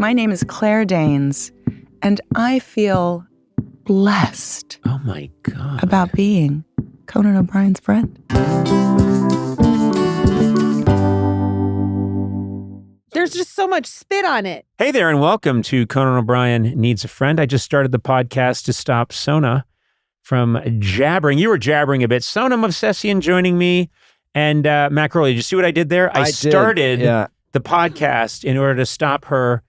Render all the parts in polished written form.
My name is Claire Danes, and I feel blessed. Oh my God. About being Conan O'Brien's friend. There's just so much spit on it. Hey there, and welcome to Conan O'Brien Needs a Friend. I just started the podcast to stop Sona from jabbering. You were jabbering a bit. Sona Movsesian joining me, and Matt Gourley. Did you see what I did there? I started the podcast in order to stop her.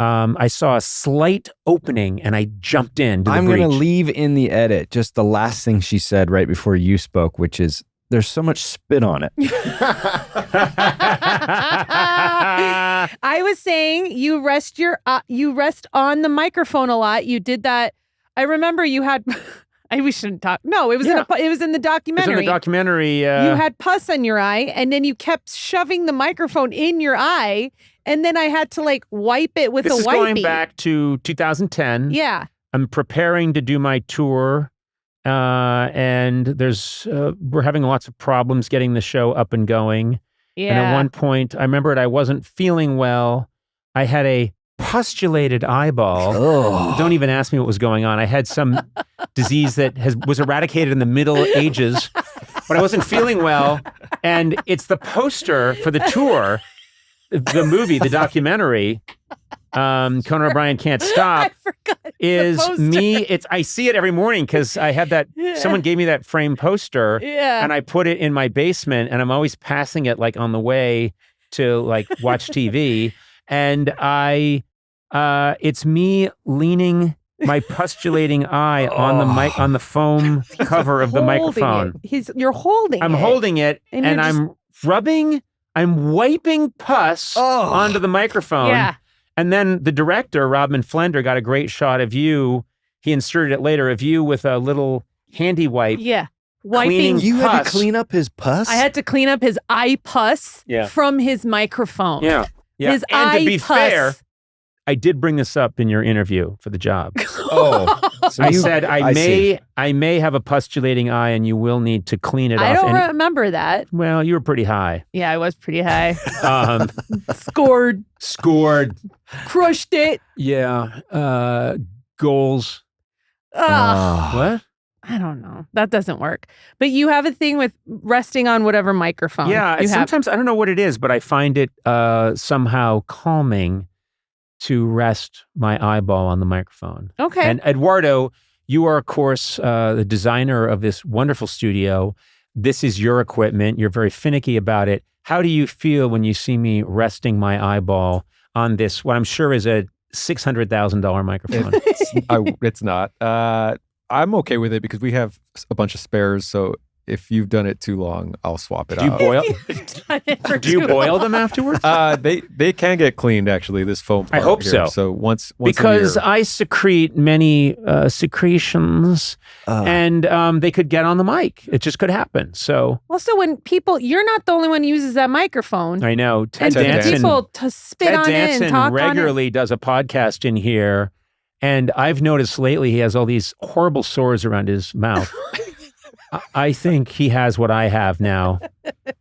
I saw a slight opening, and I jumped in. I'm going to leave in the edit just the last thing she said right before you spoke, which is, there's so much spit on it. I was saying you rest on the microphone a lot. You did that. I remember you had. We shouldn't talk. No, it was in the documentary. It was in the documentary. You had pus on your eye, and then you kept shoving the microphone in your eye, and then I had to wipe it with a wipey. This is going back to 2010. Yeah. I'm preparing to do my tour. And we're having lots of problems getting the show up and going. Yeah. And at one point, I remembered I wasn't feeling well. I had a pustulated eyeball. Oh. Don't even ask me what was going on. I had some disease that was eradicated in the Middle Ages, but I wasn't feeling well. And it's the poster for the tour, the movie, the documentary. Conan O'Brien Can't Stop. I forgot. Is me. I see it every morning because I had that. Yeah. Someone gave me that framed poster, and I put it in my basement, and I'm always passing it on the way to watch TV, and it's me leaning my pustulating eye on the mic on the foam cover of the microphone. You're holding it. I'm holding it, and I'm rubbing. I'm wiping pus onto the microphone. Yeah. And then the director, Robin Flender, got a great shot of you. He inserted it later of you with a little handy wipe. Yeah. Wiping. You had to clean up his pus? I had to clean up his eye pus from his microphone. Yeah. His and eye to be pus. fair, I did bring this up in your interview for the job. So I said I may have a pustulating eye, and you will need to clean it off. I don't remember that. Well, you were pretty high. Yeah, I was pretty high. Scored. Crushed it. Yeah. Goals. What? I don't know. That doesn't work. But you have a thing with resting on whatever microphone. Yeah. Sometimes I don't know what it is, but I find it somehow calming to rest my eyeball on the microphone. Okay. And Eduardo, you are, of course, the designer of this wonderful studio. This is your equipment. You're very finicky about it. How do you feel when you see me resting my eyeball on this, what I'm sure is a $600,000 microphone? It's not. I'm okay with it because we have a bunch of spares, so if you've done it too long, I'll swap it out. Do you boil them afterwards? They can get cleaned, actually, this foam part. I hope here. so. So once because a year. I secrete many secretions, and they could get on the mic. It just could happen. So also, when you're not the only one who uses that microphone. I know. Ted Danson. People to spit on it and talk regularly does a podcast in here, and I've noticed lately he has all these horrible sores around his mouth. I think he has what I have now.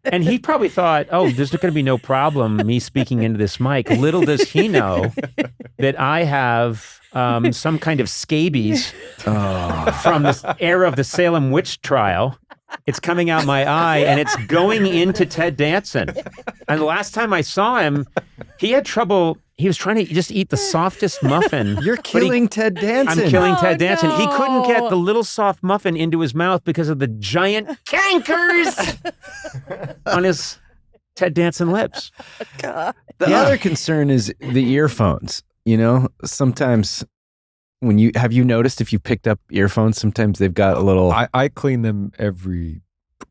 And he probably thought, there's going to be no problem me speaking into this mic. Little does he know that I have some kind of scabies from the era of the Salem witch trial. It's coming out my eye, and it's going into Ted Danson. And the last time I saw him, he had trouble. He was trying to just eat the softest muffin. You're killing Ted Danson. I'm killing Ted Danson. No. He couldn't get the little soft muffin into his mouth because of the giant cankers on his Ted Danson lips. God. The other concern is the earphones. Sometimes have you noticed if you picked up earphones, sometimes they've got a little. I clean them every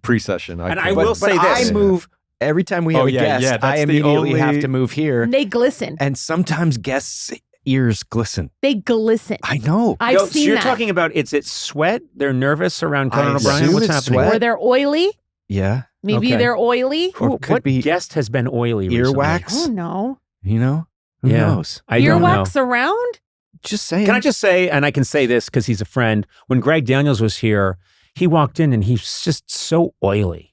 pre-session. I will say this. I move. Every time we have a guest, I immediately have to move here. They glisten. And sometimes guests' ears glisten. They glisten. I know. I've seen so you're that. talking about it's sweat? They're nervous around Conan O'Brien? What's happening? Sweat. Or they're oily. Yeah. Maybe they're oily. What guest has been oily recently? Earwax? Oh, no. Who knows? I don't know. Earwax around? Just saying. Can I just say, and I can say this because he's a friend, when Greg Daniels was here, he walked in and he's just so oily.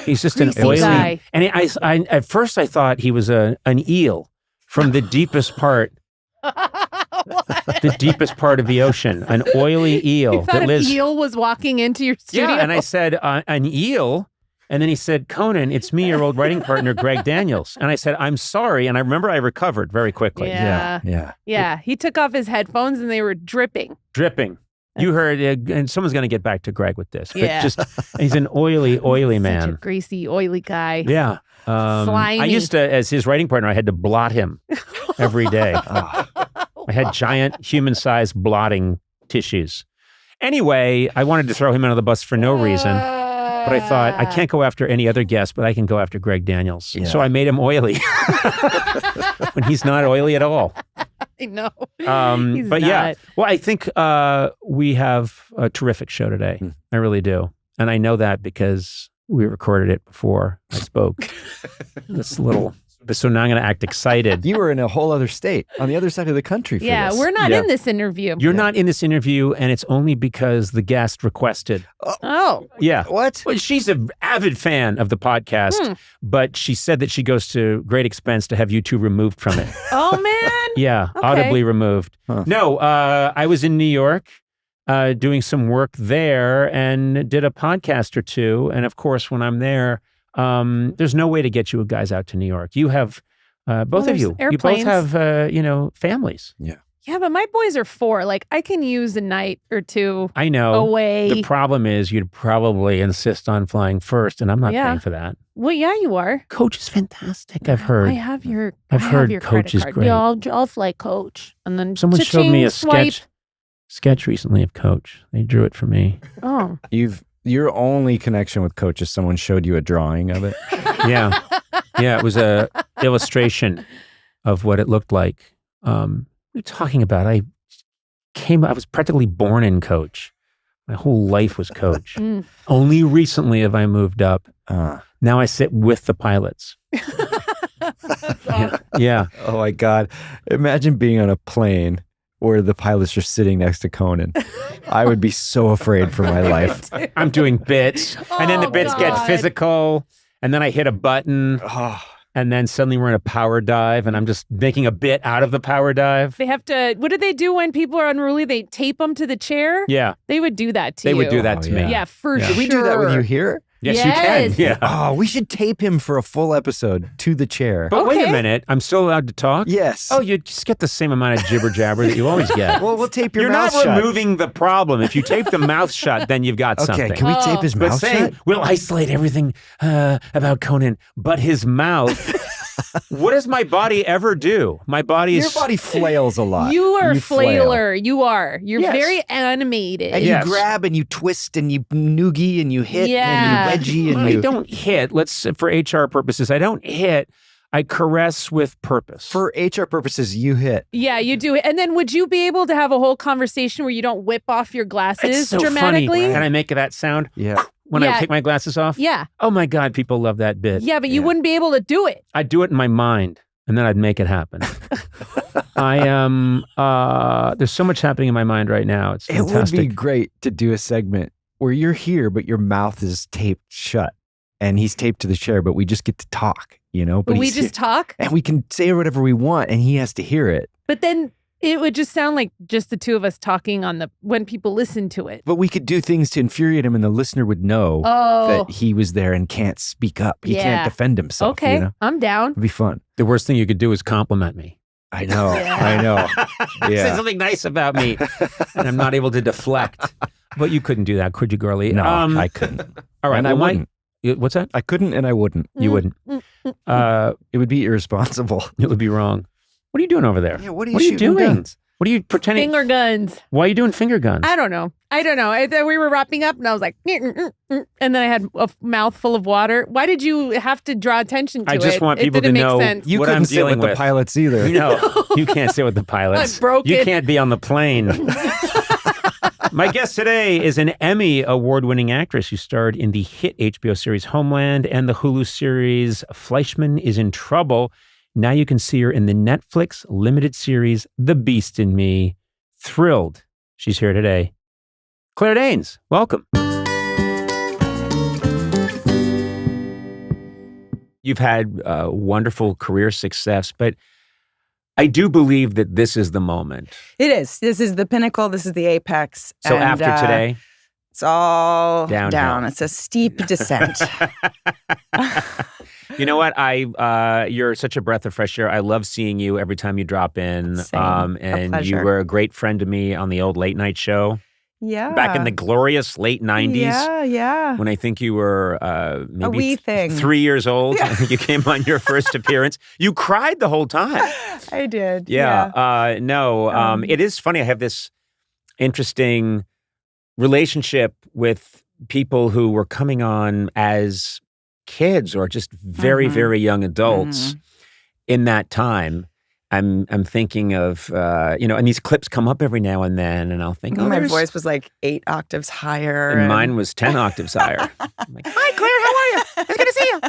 He's just an oily guy. And I at first I thought he was an eel from the deepest part The deepest part of the ocean, an oily eel You thought that an lives. eel was walking into your studio? Yeah, and I said, an eel? And then he said, Conan, it's me, your old writing partner, Greg Daniels. And I said, I'm sorry. And I remember I recovered very quickly. Yeah. Yeah, he took off his headphones and they were dripping. Dripping. You heard, and someone's going to get back to Greg with this. But Yeah. he's an oily man. Such a greasy, oily guy. Yeah. Slimy. I used to, as his writing partner, I had to blot him every day. I had giant human-sized blotting tissues. Anyway, I wanted to throw him under the bus for no reason. But I thought, I can't go after any other guest, but I can go after Greg Daniels. Yeah. So I made him oily when he's not oily at all. I know. He's But not. yeah, well, I think we have a terrific show today. I really do. And I know that because we recorded it before I spoke. So now I'm going to act excited. You were in a whole other state on the other side of the country for Yeah, this. we're not Yeah. in this interview. You're not in this interview, and it's only because the guest requested. Oh, Yeah. What? Well, she's an avid fan of the podcast, but she said that she goes to great expense to have you two removed from it. oh man. Yeah, Okay. audibly removed. Huh. No, I was in New York doing some work there and did a podcast or two. And of course, when I'm there, there's no way to get you guys out to New York. You have, both of there's you, airplanes. you both have, families. Yeah, but my boys are 4. Like, I can use a night or two I know. away. The problem is you'd probably insist on flying first, and I'm not Yeah. paying for that. Well, yeah, you are. Coach is fantastic, I've heard. I have your. I've I have heard your Coach credit is card. great. Yeah, I'll fly Coach, and then Someone showed me a cha-ching, sketch recently of Coach. They drew it for me. Oh, Your only connection with Coach is someone showed you a drawing of it. Yeah. Yeah, it was a illustration of what it looked like. What are you talking about? I was practically born in Coach. My whole life was Coach. Mm. Only recently have I moved up. Now I sit with the pilots. Yeah. Oh my God. Imagine being on a plane where the pilots are sitting next to Conan. I would be so afraid for my life. I'm doing bits, and then the Oh, bits get God. physical, and then I hit a button, Oh, and then suddenly we're in a power dive, and I'm just making a bit out of the power dive. They have to. What do they do when people are unruly? They tape them to the chair. Yeah, They would do that to they you. would do that Oh, to yeah. me. Yeah, for Yeah. sure. Can we do that with you here? Yes, Yes. you can. Yeah. Oh, we should tape him for a full episode to the chair. But wait a Okay. minute, I'm still allowed to talk? Yes. Oh, you just get the same amount of jibber jabber that you always get. Well, we'll tape your You're mouth not shut. removing the problem. If you tape the mouth shut, then you've got Okay, something. can we tape his But mouth saying shut? we'll isolate everything about Conan, but his mouth. What does my body ever do? My body is. Your body flails a lot. You are a flail. flailer. You are. You're Yes. very animated. And Yes. you grab and you twist and you noogie and you hit Yeah. and you wedgie and I you. don't hit. For HR purposes, I don't hit. I caress with purpose. For HR purposes, you hit. Yeah, you do. And then would you be able to have a whole conversation where you don't whip off your glasses it's so dramatically? funny. Can I make that sound Yeah. when I Yeah. take my glasses off? Yeah. Oh my God, people love that bit. Yeah, but you Yeah. wouldn't be able to do it. I'd do it in my mind, and then I'd make it happen. I am. There's so much happening in my mind right now. It's It would fantastic. be great to do a segment where you're here, but your mouth is taped shut and he's taped to the chair, but we just get to talk, you know? But we he's just talk. and we can say whatever we want and he has to hear it. But then it would just sound like just the two of us talking when people listen to it. But we could do things to infuriate him and the listener would know Oh, that he was there and can't speak up. He Yeah. can't defend himself. okay. You know? I'm down. It'd be fun. The worst thing you could do is compliment me. I know. Yeah. I know. Say Yeah. something nice about me, and I'm not able to deflect. But you couldn't do that, could you, Gourley? No, I couldn't. All right, And I well, wouldn't. What's that? I couldn't and I wouldn't. You wouldn't. Mm. It would be irresponsible. It would be wrong. What are you doing over there? Yeah, what are What are you shooting doing? guns? What are you pretending? Finger guns. Why are you doing finger guns? I don't know. We were wrapping up and I was like, and then I had a mouthful of water. Why did you have to draw attention to it? I just want It people to didn't make know sense. You what couldn't I'm sit dealing with the with. pilots either. No, you can't sit with the pilots. I broke You it. can't be on the plane. My guest today is an Emmy award-winning actress who starred in the hit HBO series Homeland and the Hulu series Fleischman is in Trouble. Now you can see her in the Netflix limited series The Beast in Me. Thrilled she's here today. Claire Danes, welcome. You've had wonderful career success, but I do believe that this is the moment. It is. This is the pinnacle. This is the apex. So and, after today, it's all Downhill. down. It's a steep descent. you know what? You're such a breath of fresh air. I love seeing you every time you drop in. Same. A And you pleasure. were a great friend to me on the old late night show Yeah. back in the glorious late 90s. Yeah. When I think you were maybe A wee thing. 3 years old. Yeah. I think you came on your first appearance. You cried the whole time. I did. Yeah. It is funny. I have this interesting relationship with people who were coming on as kids or just very, very young adults in that time. I'm thinking of, and these clips come up every now and then, and I'll think, My voice was like 8 octaves higher. and mine was 10 octaves higher. I'm like, hi, Claire, how are you? It's good to see you.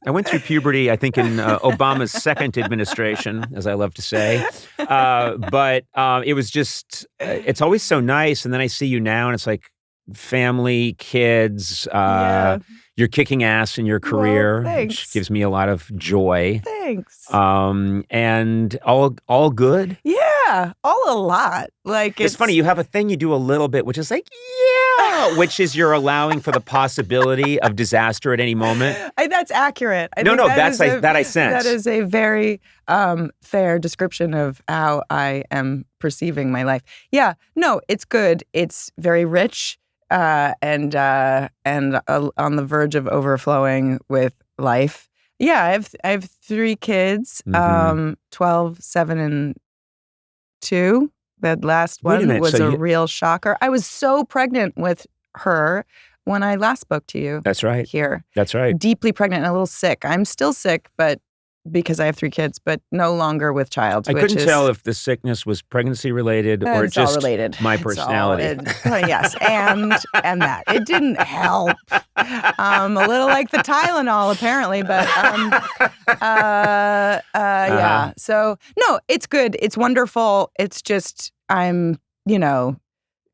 I went through puberty, I think, in Obama's second administration, as I love to say. But it was just, it's always so nice. And then I see you now, and it's like family, kids, you're kicking ass in your career, thanks. which gives me a lot of joy. Thanks. And all good. Yeah, all a lot. Like It's funny, you have a thing you do a little bit, which is like, which is you're allowing for the possibility of disaster at any moment. That's accurate. I No, think that I sense. That is a very fair description of how I am perceiving my life. Yeah, no, it's good. It's very rich and on the verge of overflowing with life. Yeah, I have 3 kids, 12, 7, and 2. That last Wait a one minute, was so a you- real shocker. I was so pregnant with her when I last spoke to you That's right. here. That's right. Deeply pregnant and a little sick. I'm still sick, but because I have 3 kids, but no longer with child. I which couldn't is, ttle if the sickness was pregnancy related or it's all just related. my It's all- personality. yes, and that it didn't help. A little like the Tylenol, apparently, but yeah. So no, it's good. It's wonderful. It's just I'm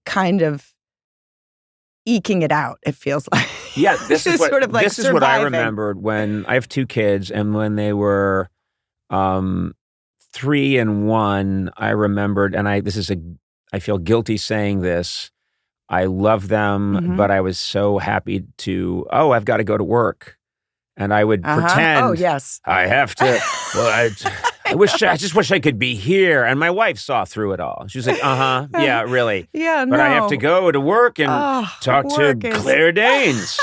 kind of eking it out. It feels like Yeah, this is Just what sort of like this is what I surviving. remembered when I have 2 kids, and when they were 3 and 1, I remembered, and I feel guilty saying this. I love them, Mhm. but I was so happy I've got to go to work, and I would pretend. Oh yes. I have to. Well, I just wish I could be here. And my wife saw through it all. She was like, yeah, really. Yeah. But no. I have to go to work and talk to work is- Claire Danes.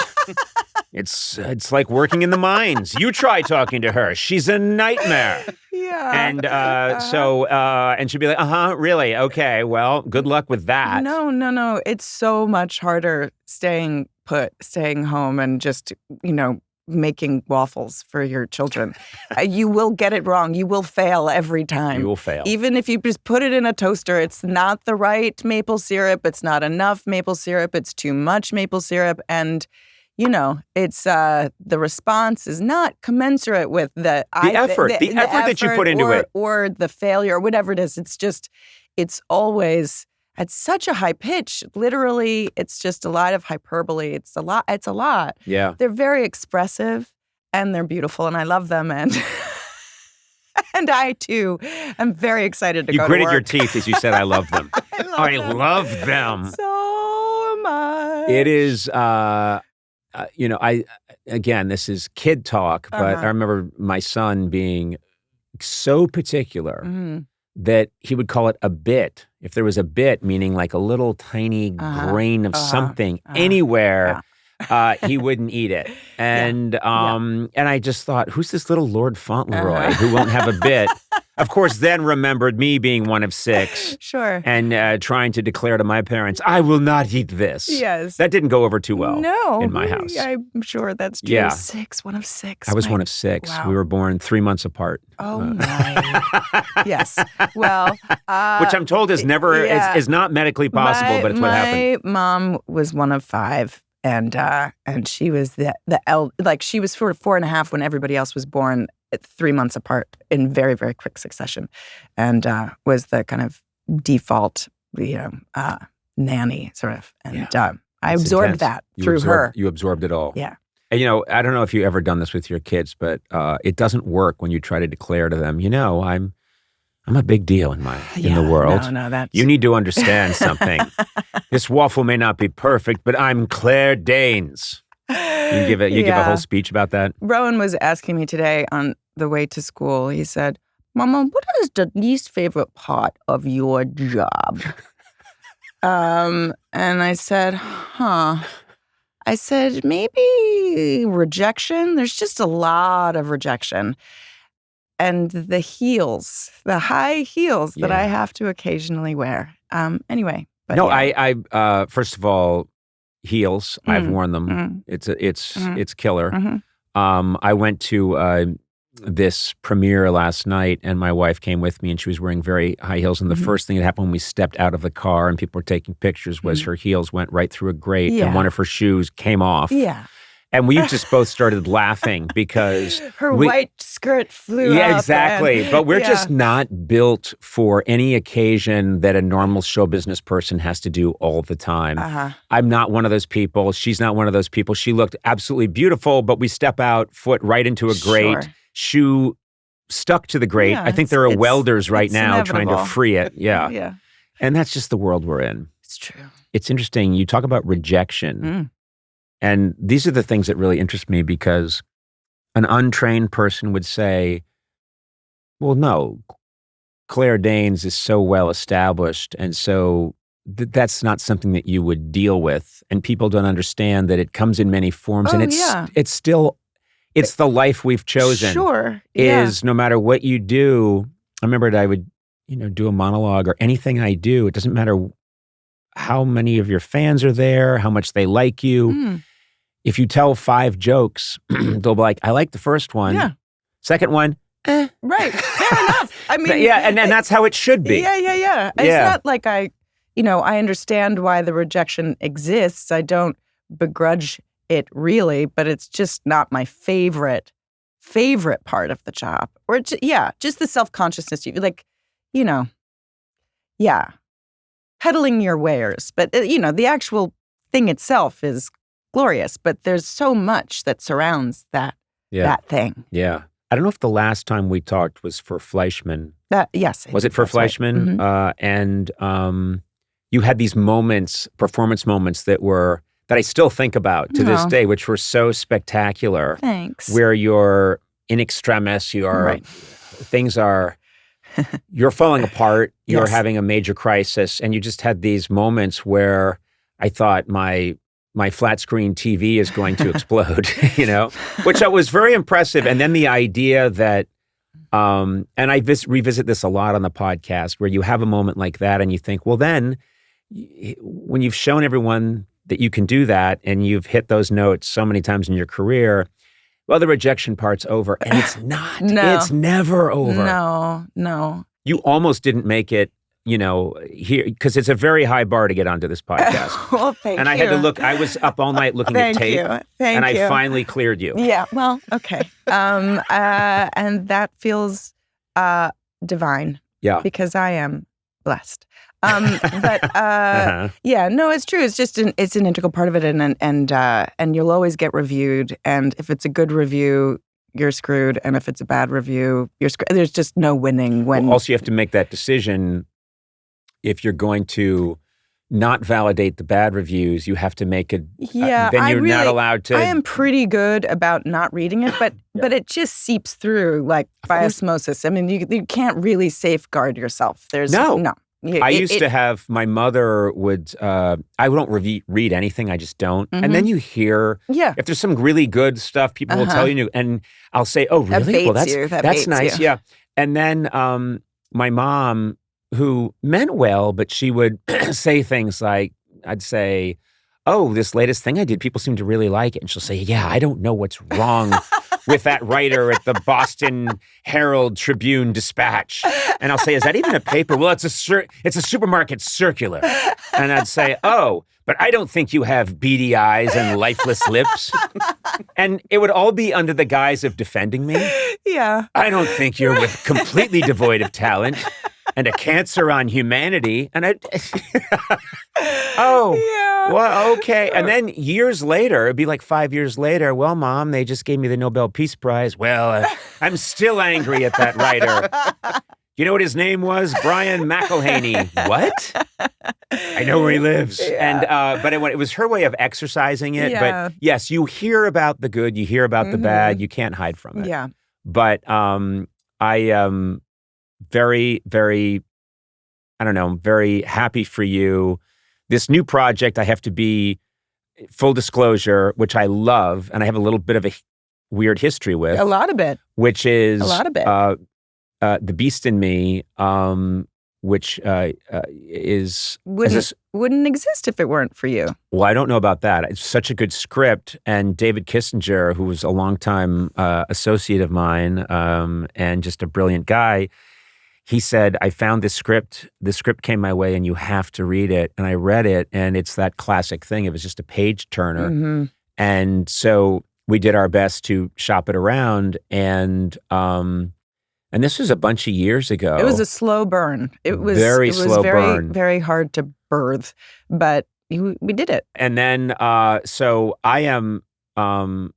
It's like working in the mines. You try talking to her. She's a nightmare. Yeah. And and she'd be like, really? Okay, well, good luck with that. No. It's so much harder staying put, staying home, and just, making waffles for your children. You will get it wrong. You will fail every time. You will fail. Even if you just put it in a toaster, it's not the right maple syrup. It's not enough maple syrup. It's too much maple syrup. And, it's the response is not commensurate with the effort that you put into it. Or the failure, or whatever it is. It's always at such a high pitch. Literally, it's just a lot of hyperbole. It's a lot. Yeah. They're very expressive and they're beautiful and I love them. And and I, too, am very excited to You go to gritted work. your teeth as you said, I love them. I love them. so much. It is, again, this is kid talk, but I remember my son being so particular Mhm. that he would call it a bit. If there was a bit, meaning like a little tiny grain of something anywhere, he wouldn't eat it. And and I just thought, who's this little Lord Fauntleroy who won't have a bit? Of course, then remembered me being one of 6 Sure. and trying to declare to my parents, I will not eat this. Yes. That didn't go over too well No. in my house. I'm sure that's true. Yeah. 6, one of 6. I was My- one of 6. wow. We were born 3 months apart. Oh, my. Yes. Well, Which I'm told is never is not medically possible, but it's what happened. My mom was one of 5, and she was she was sort of 4.5 when everybody else was born, 3 months apart in very, very quick succession, and was the kind of default, nanny sort of, and I That's absorbed intense. that through her. You absorbed it all. Yeah. You know, I don't know if you've ever done this with your kids, but it doesn't work when you try to declare to them, you know, I'm a big deal in the world. No, that's... You need to understand something. This waffle may not be perfect, but I'm Claire Danes. You give a whole speech about that. Rowan was asking me today on the way to school. He said, "Mama, what is the least favorite part of your job?" And I said, I said, maybe rejection. There's just a lot of rejection. And the heels, the high heels that I have to occasionally wear. Anyway. But no, I first of all, heels. I've worn them. It's killer. I went to this premiere last night, and my wife came with me, and she was wearing very high heels. And the first thing that happened when we stepped out of the car and people were taking pictures was her heels went right through a grate, and one of her shoes came off. Yeah. And we just both started laughing because her white skirt flew up. Yeah, exactly. But we're just not built for any occasion that a normal show business person has to do all the time. I'm not one of those people. She's not one of those people. She looked absolutely beautiful, but we step out, foot right into a grate, shoe stuck to the grate. Yeah, I think there are welders right now trying to free it. Yeah. And that's just the world we're in. It's true. It's interesting. You talk about rejection. And these are the things that really interest me because an untrained person would say, well, no, Claire Danes is so well established. And so that's not something that you would deal with. And people don't understand that it comes in many forms. And it's still, it's the life we've chosen. Sure. Is no matter what you do. I remember that I would, do a monologue or anything I do. It doesn't matter how many of your fans are there, how much they like you. If you tell 5 jokes, they'll be like, I like the first one. Yeah. Second one, Right. Fair enough. I mean, and that's how it should be. Yeah. It's not like I understand why the rejection exists. I don't begrudge it really, but it's just not my favorite part of the job. Or just the self-consciousness. Peddling your wares. But, the actual thing itself is glorious, but there's so much that surrounds that thing. Yeah. I don't know if the last time we talked was for Fleischman. Yes. Was it for Fleischman? Right. And you had these moments, performance moments that I still think about to this day, which were so spectacular. Thanks. Where you're in extremis, things are, you're falling apart, you're having a major crisis, and you just had these moments where I thought my flat screen TV is going to explode, which was very impressive. And then the idea that, and I revisit this a lot on the podcast, where you have a moment like that and you think, well, then when you've shown everyone that you can do that and you've hit those notes so many times in your career, well, the rejection part's over. And it's not. No. It's never over. No. You almost didn't make it, here, because it's a very high bar to get onto this podcast. Well, thank you. And I had to look, I was up all night looking at tape. Thank you. I finally cleared you. Yeah, well, okay. And that feels divine. Yeah. Because I am blessed. It's true. It's just it's an integral part of it, and you'll always get reviewed. And if it's a good review, you're screwed. And if it's a bad review, you're screwed. There's just no winning when. Well, also, you have to make that decision. If you're going to not validate the bad reviews, you have to make it. Then you're not allowed to. I am pretty good about not reading it, but it just seeps through like by osmosis. I mean, you can't really safeguard yourself. There's no. I used to have, my mother would, I don't read anything, I just don't. And then you hear, if there's some really good stuff, people will tell you, and I'll say, oh, really? That's nice. Yeah. And then my mom, who meant well, but she would say things like, I'd say, oh, this latest thing I did, people seem to really like it. And she'll say, yeah, I don't know what's wrong with that writer at the Boston Herald Tribune Dispatch. And I'll say, is that even a paper? Well, it's a supermarket circular. And I'd say, oh, but I don't think you have beady eyes and lifeless lips. And it would all be under the guise of defending me. Yeah. I don't think you're completely devoid of talent. and a cancer on humanity. And I, oh, Yeah. well, okay. And then years later, it'd be like 5 years later, well, Mom, they just gave me the Nobel Peace Prize. Well, I'm still angry at that writer. You know what his name was? Brian McElhaney. What? I know where he lives. Yeah. And but it was her way of exercising it. Yeah. But yes, you hear about the good, you hear about the bad, you can't hide from it. Yeah. But I am very, very, I don't know, very happy for you. This new project, I have to be full disclosure, which I love, and I have a little bit of a weird history with. A lot of it. Which is A lot of it. The Beast in Me, which is Wouldn't exist if it weren't for you. well, I don't know about that. It's such a good script, and David Kissinger, who was a longtime associate of mine and just a brilliant guy, he said, "I found this script. The script came my way, and you have to read it." And I read it, and it's that classic thing. It was just a page turner, Mm-hmm. and so we did our best to shop it around, and this was a bunch of years ago. It was a slow burn. It was Very slow very, burn. very hard to birth, but we did it. And then, so I am, I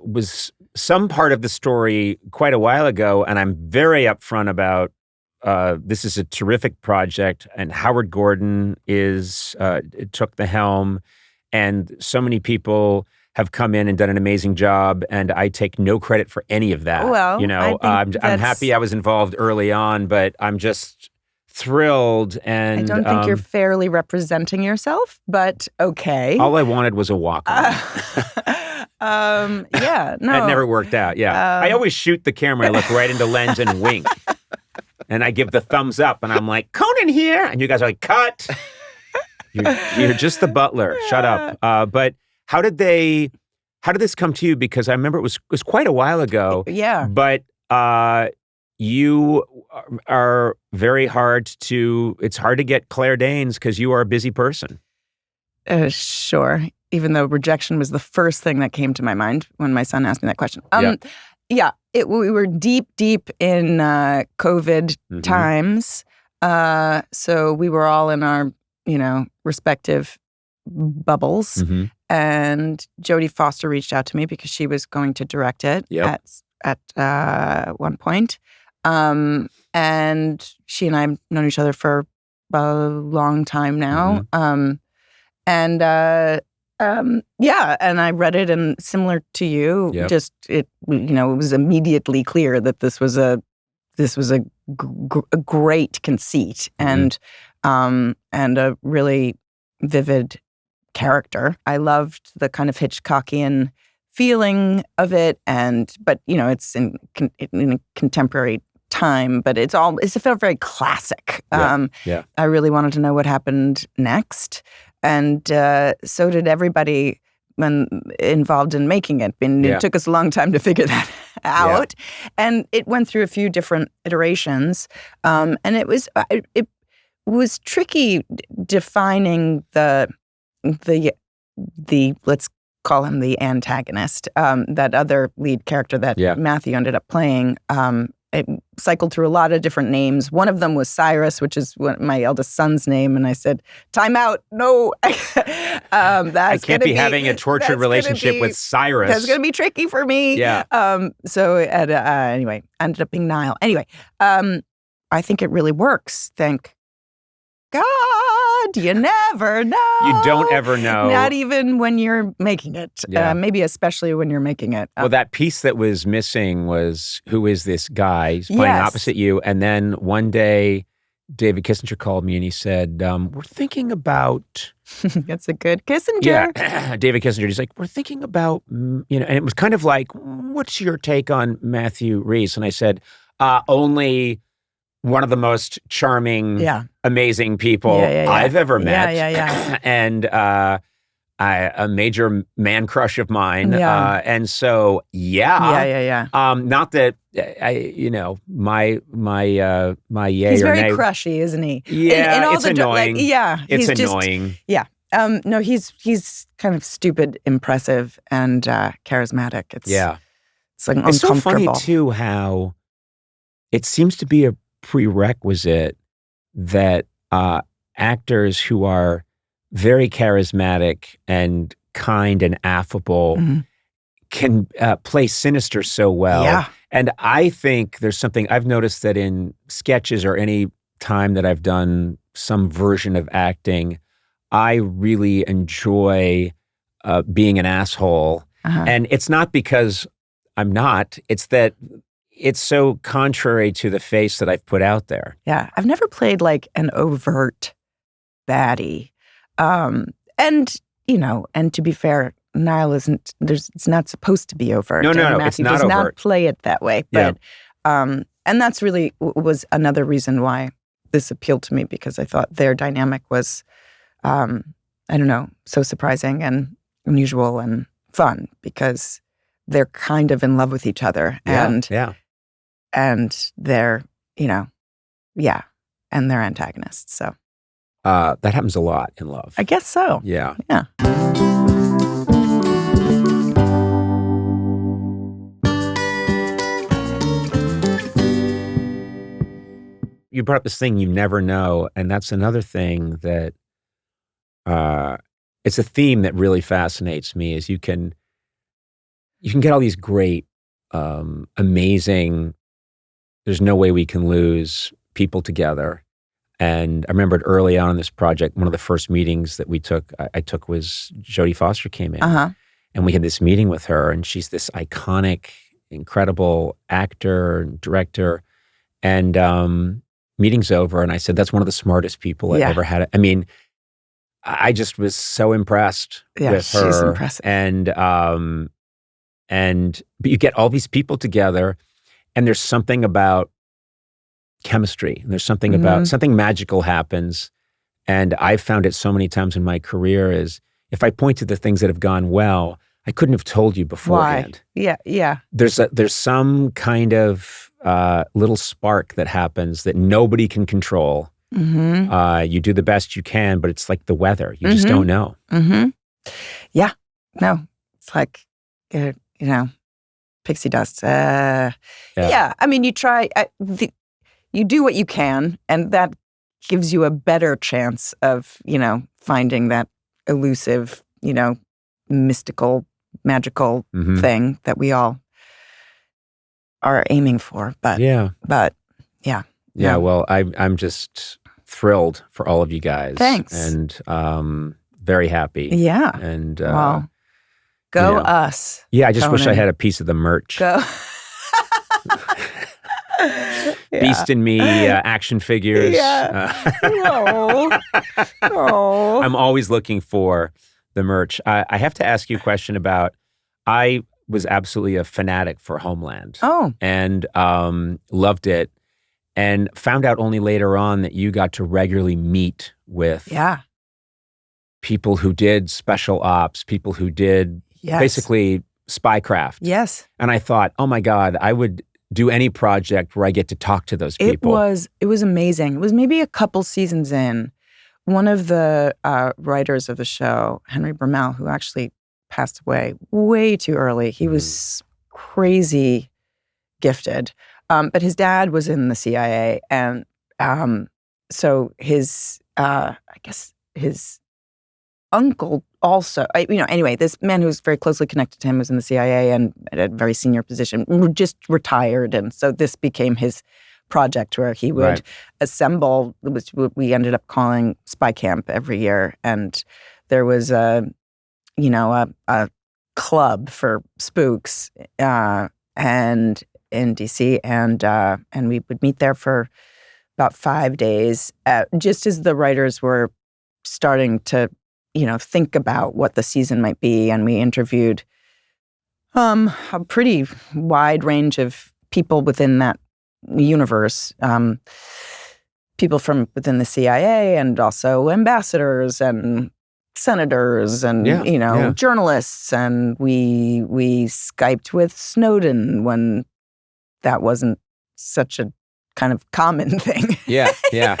was some part of the story quite a while ago, and I'm very upfront about this is a terrific project, and Howard Gordon took the helm, and so many people have come in and done an amazing job, and I take no credit for any of that. Well, I'm happy I was involved early on, but I'm just thrilled. And I don't think you're fairly representing yourself, but okay. all I wanted was a walk-on. Yeah, no. That never worked out. Yeah, I always shoot the camera. I look right into lens and wink, and I give the thumbs up, and I'm like, "Conan here," and you guys are like, "Cut." You're just the butler. Shut up. But how did this come to you? Because I remember it was quite a while ago. Yeah. But you are very it's hard to get Claire Danes because you are a busy person. Sure. Even though rejection was the first thing that came to my mind when my son asked me that question. Yeah. We were deep in COVID times. So we were all in our, respective bubbles. Mm-hmm. And Jodie Foster reached out to me because she was going to direct it at one point. And she and I have known each other for a long time now. And I read it, and similar to you, just it was immediately clear that this was a great conceit and a really vivid character. I loved the kind of Hitchcockian feeling of it, but it's in a contemporary time, but it felt very classic. I really wanted to know what happened next, and so did everybody when involved in making it. It took us a long time to figure that out, and it went through a few different iterations, and it was tricky defining the let's call him the antagonist, that other lead character that Matthew ended up playing. It cycled through a lot of different names. One of them was Cyrus, which is my eldest son's name. And I said, time out. No. I can't be having a tortured relationship with Cyrus. That's going to be tricky for me. Yeah. Anyway, ended up being Niall. Anyway, I think it really works. Thank God. You never know. You don't ever know. Not even when you're making it. Maybe especially when you're making it. Well, that piece that was missing was, who is this guy? He's playing opposite you. And then one day, David Kissinger called me and he said, we're thinking about... That's a good Kissinger. Yeah, David Kissinger. He's like, we're thinking about, and it was kind of like, what's your take on Matthew Rhys? And I said, only... one of the most charming, amazing people I've ever met. And a major man crush of mine. And so, not that my yay he's or very nay. crushy, isn't he? Yeah, in all it's annoying. It's it's annoying. No, he's kind of stupid, impressive, and charismatic. It's like It's so uncomfortable. funny too how it seems to be a prerequisite that actors who are very charismatic and kind and affable can play sinister so well. Yeah. And I think there's something I've noticed that in sketches or any time that I've done some version of acting, I really enjoy being an asshole. And it's not because I'm not, it's that it's so contrary to the face that I've put out there. Yeah. I've never played like an overt baddie. And to be fair, Niall it's not supposed to be overt. No, Matthew it's not does overt. not play it that way. But, and that's really was another reason why this appealed to me, because I thought their dynamic was, so surprising and unusual and fun, because they're kind of in love with each other. And they're, and they're antagonists. So. That happens a lot in love. I guess so. Yeah. Yeah. You brought up this thing you never know, and that's another thing that it's a theme that really fascinates me. Is you can get all these great, amazing, there's no way we can lose people together. And I remembered early on in this project, one of the first meetings that I took was Jodie Foster came in. And we had this meeting with her, and she's this iconic, incredible actor and director. And meeting's over, and I said, that's one of the smartest people I've ever had. I mean, I just was so impressed with her. She's impressive. But you get all these people together, and there's something about chemistry, and there's something about something magical happens. And I've found it so many times in my career is if I point to the things that have gone well, I couldn't have told you beforehand. Why? Yeah. There's some kind of little spark that happens that nobody can control. You do the best you can, but it's like the weather. You just don't know. Yeah. No, it's like, pixie dust. Yeah. I mean, you try, you do what you can, and that gives you a better chance of, finding that elusive, mystical, magical thing that we all are aiming for. But yeah. Well, I'm just thrilled for all of you guys. Thanks. And very happy. Yeah. And go us. Yeah, I just Conan. wish I had a piece of the merch. Go. Beast in Me action figures. Yeah. I'm always looking for the merch. I have to ask you a question about, I was absolutely a fanatic for Homeland. Oh. And loved it, and found out only later on that you got to regularly meet with people who did special ops, people who did basically spycraft. Yes. And I thought, oh my God, I would do any project where I get to talk to those people. It was amazing. It was maybe a couple seasons in. One of the writers of the show, Henry Bermel, who actually passed away way too early. He was crazy gifted. But his dad was in the CIA. And so his uncle also, anyway, this man who was very closely connected to him was in the CIA and at a very senior position, just retired. And so this became his project where he would assemble, which we ended up calling Spy Camp every year. And there was a club for spooks and in DC, and we would meet there for about 5 days, just as the writers were starting to think about what the season might be. And we interviewed a pretty wide range of people within that universe, people from within the CIA and also ambassadors and senators and, journalists. And we Skyped with Snowden when that wasn't such a kind of common thing. Yeah,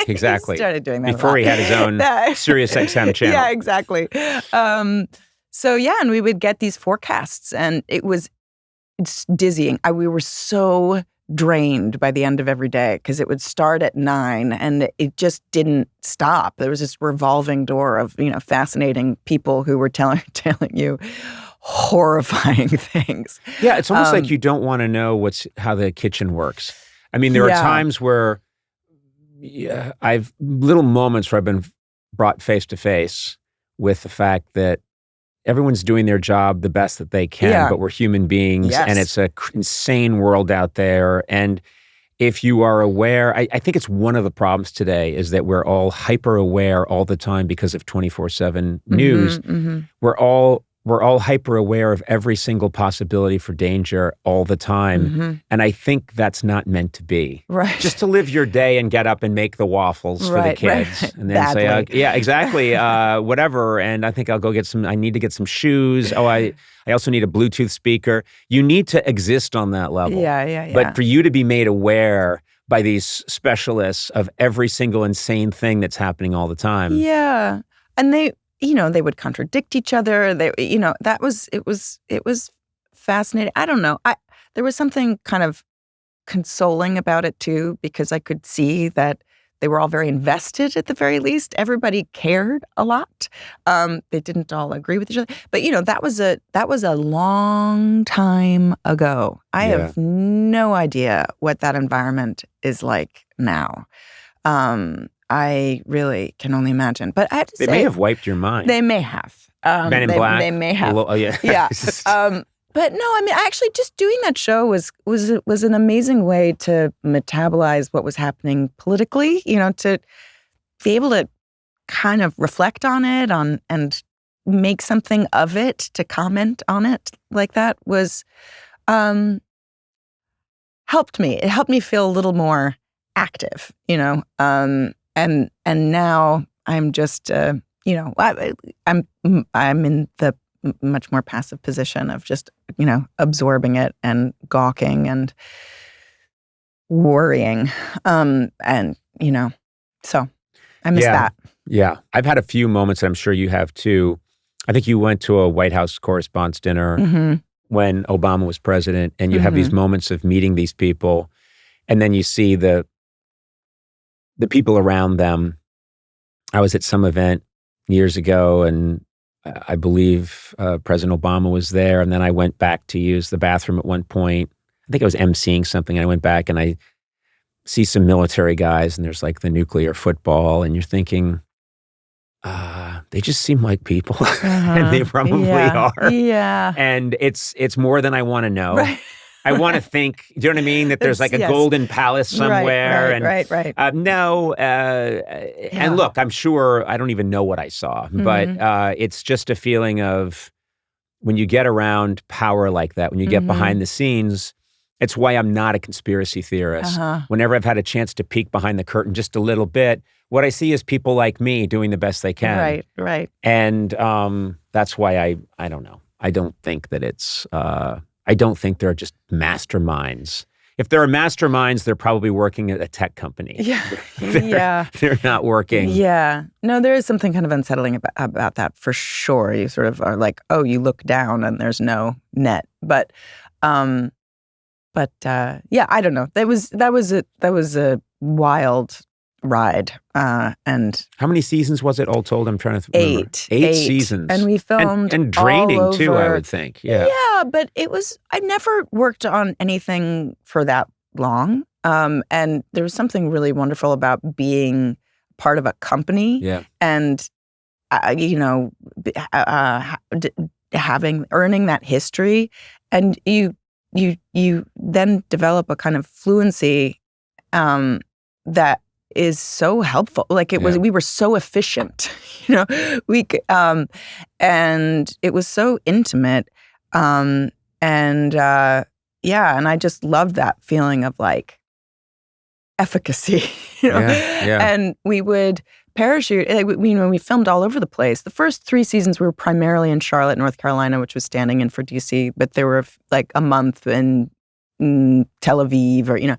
exactly. He started doing that before he had his own Sirius XM channel. Yeah, exactly. And we would get these forecasts, and it's dizzying. We were so drained by the end of every day because it would start at 9 and it just didn't stop. There was this revolving door of, fascinating people who were telling you horrifying things. Yeah, it's almost like you don't want to know how the kitchen works. I mean, there are times where I've little moments where I've been brought face to face with the fact that everyone's doing their job the best that they can, but we're human beings, and it's an insane world out there. And if you are aware, I think it's one of the problems today is that we're all hyper aware all the time because of 24/7 news. Mm-hmm. We're all hyper aware of every single possibility for danger all the time. Mm-hmm. And I think that's not meant to be. Right. Just to live your day and get up and make the waffles for the kids. Right. And then say, yeah, exactly, whatever. And I think I'll go I need to get some shoes. Oh, I also need a Bluetooth speaker. You need to exist on that level. Yeah. But for you to be made aware by these specialists of every single insane thing that's happening all the time. Yeah. And they would contradict each other. It was fascinating. I don't know. There was something kind of consoling about it too, because I could see that they were all very invested at the very least. Everybody cared a lot. They didn't all agree with each other. But that was a long time ago. I have no idea what that environment is like now. I really can only imagine. But I have to say, they may have wiped your mind. They may have. Men in Black. They may have. Oh yeah. Yeah. But no, I mean, actually, just doing that show was an amazing way to metabolize what was happening politically. To be able to kind of reflect on it, and make something of it, to comment on it like that was helped me. It helped me feel a little more active. And now I'm just, I'm in the much more passive position of just, absorbing it and gawking and worrying. So I miss that. Yeah. I've had a few moments, and I'm sure you have too. I think you went to a White House correspondents' dinner when Obama was president, and you have these moments of meeting these people, and then you see the people around them. I was at some event years ago, and I believe President Obama was there, and then I went back to use the bathroom at one point. I think I was emceeing something, and I went back and I see some military guys, and there's like the nuclear football, and you're thinking, they just seem like people, and they probably are. Yeah. And it's more than I want to know. Right. I want to think, do you know what I mean? That there's like a golden palace somewhere. Right. And look, I'm sure, I don't even know what I saw, but it's just a feeling of when you get around power like that, when you get behind the scenes, it's why I'm not a conspiracy theorist. Whenever I've had a chance to peek behind the curtain just a little bit, what I see is people like me doing the best they can. Right. And that's why I don't know. I don't think that I don't think they're just masterminds. If there are masterminds, they're probably working at a tech company. Yeah. They're not working. Yeah. No, there is something kind of unsettling about that for sure. You sort of are like, oh, you look down and there's no net. But I don't know. That was a wild ride. And how many seasons was it all told? I'm trying to remember. 8. 8 seasons. And we filmed and draining all too, over. I would think. Yeah. Yeah, but I never worked on anything for that long. And there was something really wonderful about being part of a company. Yeah. And earning that history, and you then develop a kind of fluency that is so helpful. Like we were so efficient, and it was so intimate. And I just loved that feeling of like efficacy, And we would parachute. We filmed all over the place. The first 3 seasons we were primarily in Charlotte, North Carolina, which was standing in for DC, but there were like a month in Tel Aviv,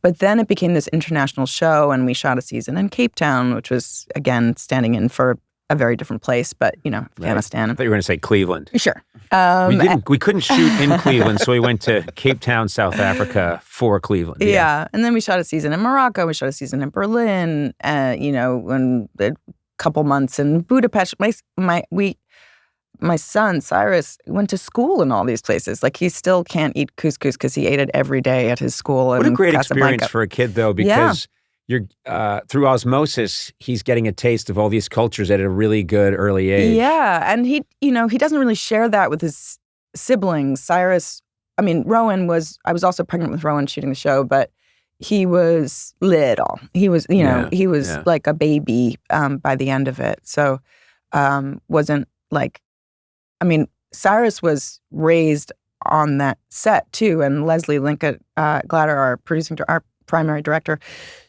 But then it became this international show, and we shot a season in Cape Town, which was again standing in for a very different place, but Afghanistan. I thought you were going to say Cleveland. Sure. We couldn't shoot in Cleveland, so we went to Cape Town, South Africa for Cleveland. Yeah. And then we shot a season in Morocco. We shot a season in Berlin. When a couple months in Budapest. My son Cyrus went to school in all these places. Like he still can't eat couscous because he ate it every day at his school. What a great Casablanca. experience for a kid, though, because you're through osmosis, he's getting a taste of all these cultures at a really good early age. Yeah, and he doesn't really share that with his siblings. Rowan I was also pregnant with Rowan shooting the show, but he was little. He was, he was like a baby by the end of it. So wasn't like, Cyrus was raised on that set too, and Leslie Linkett Glatter, our primary director,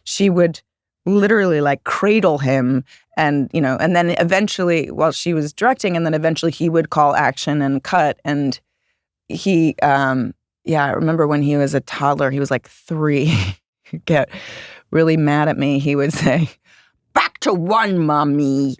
she would literally like cradle him and then eventually while she was directing, and then eventually he would call action and cut. And he I remember when he was a toddler, he was like 3, he'd get really mad at me. He would say, "Back to 1, mommy."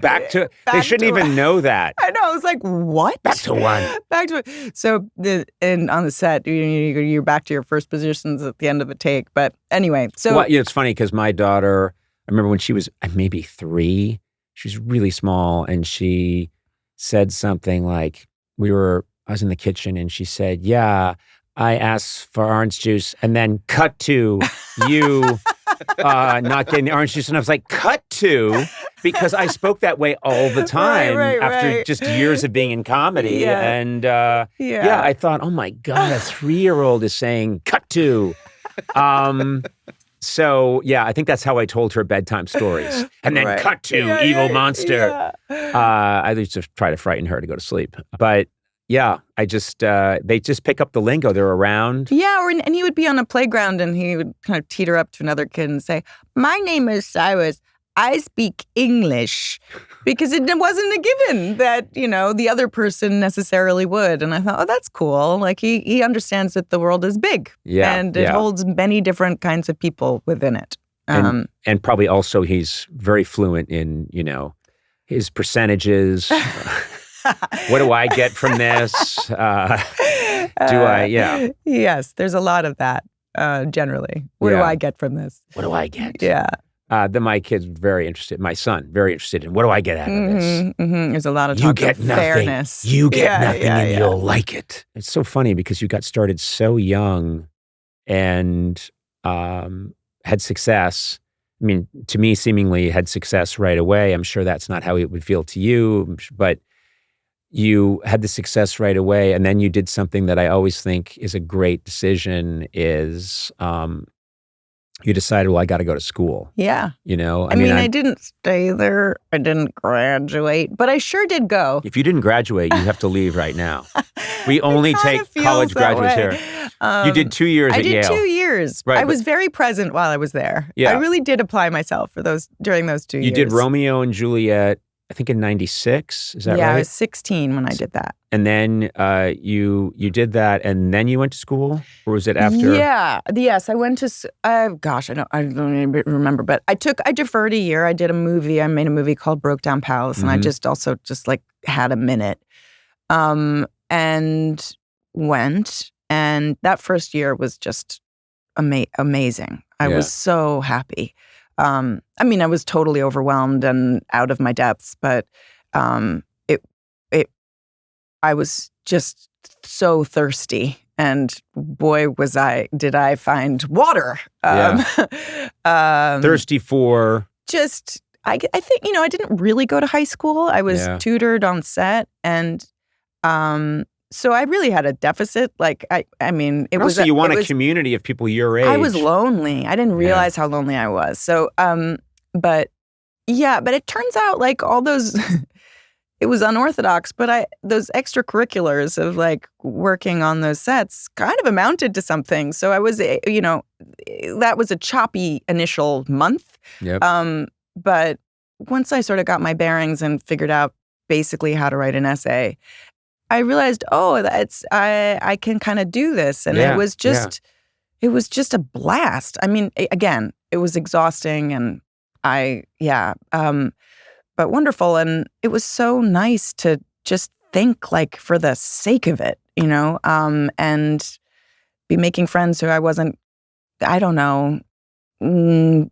They shouldn't even know that. I know. I was like, what? Back to 1. Back to it. So on the set, you're back to your first positions at the end of a take. But anyway, so. Well, it's funny because my daughter, I remember when she was maybe 3, she was really small, and she said something like, I was in the kitchen, and she said, "Yeah, I asked for orange juice," and then cut to you not getting the orange juice. And I was like, cut to, because I spoke that way all the time after just years of being in comedy. Yeah. And I thought, oh my God, a 3-year-old is saying cut to. So I think that's how I told her bedtime stories. And then cut to evil monster. I used to try to frighten her to go to sleep. But I just, they just pick up the lingo. They're around. Yeah, and he would be on a playground and he would kind of teeter up to another kid and say, "My name is Cyrus. I speak English," because it wasn't a given that, the other person necessarily would. And I thought, oh, that's cool. Like he understands that the world is big. Yeah. And it holds many different kinds of people within it. And probably also he's very fluent in, his percentages. What do I get from this? Do I? Yeah. Yes, there's a lot of that generally. What do I get from this? What do I get? Yeah. Then my kid's very interested, my son, very interested in what do I get out of this? Mm-hmm. There's a lot of talk of fairness. You get nothing and you'll like it. It's so funny because you got started so young and had success. To me, seemingly had success right away. I'm sure that's not how it would feel to you, but you had the success right away, and then you did something that I always think is a great decision is you decided, well, I got to go to school. Yeah. I didn't stay there. I didn't graduate, but I sure did go. If you didn't graduate, you have to leave right now. We only take college graduates here. You did 2 years at Yale. I did 2 years. Right, I was very present while I was there. Yeah. I really did apply myself during those 2 years. You did Romeo and Juliet, I think in 96, is that right? Yeah, I was 16 when I did that. And then you did that, and then you went to school? Or was it after? Yeah. Yes, I went to, I don't even remember, but I deferred a year. I did a movie. I made a movie called Broke Down Palace, and I just had a minute. And went, and that first year was just amazing. I was so happy. I was totally overwhelmed and out of my depths, but I was just so thirsty, and boy, did I find water. Thirsty for? Just, I think, I didn't really go to high school. I was tutored on set, and so I really had a deficit. Like, it was. Also, you want a community of people your age. I was lonely. I didn't realize how lonely I was. So, but it turns out like all those, it was unorthodox, but those extracurriculars of like working on those sets kind of amounted to something. So I was, that was a choppy initial month. Yep. But once I sort of got my bearings and figured out basically how to write an essay, I realized, I can kind of do this. And it was just a blast. Again, it was exhausting and but wonderful. And it was so nice to just think like for the sake of it, and be making friends who I wasn't, I don't know,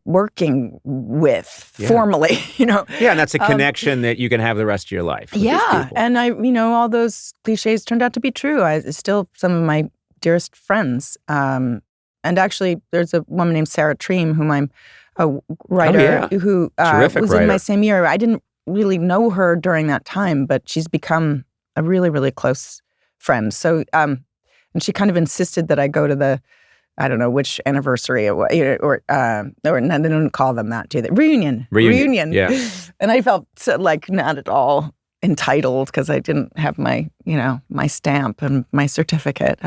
working with formally, Yeah, and that's a connection that you can have the rest of your life. With these people. And all those cliches turned out to be true. Still some of my dearest friends. And actually, there's a woman named Sarah Treem, whom I'm a writer who was in my same year. I didn't really know her during that time, but she's become a really, really close friend. So, and she kind of insisted that I go to the, I don't know which anniversary or they don't call them that, do they? Reunion. Yeah. And I felt like not at all entitled because I didn't have my, my stamp and my certificate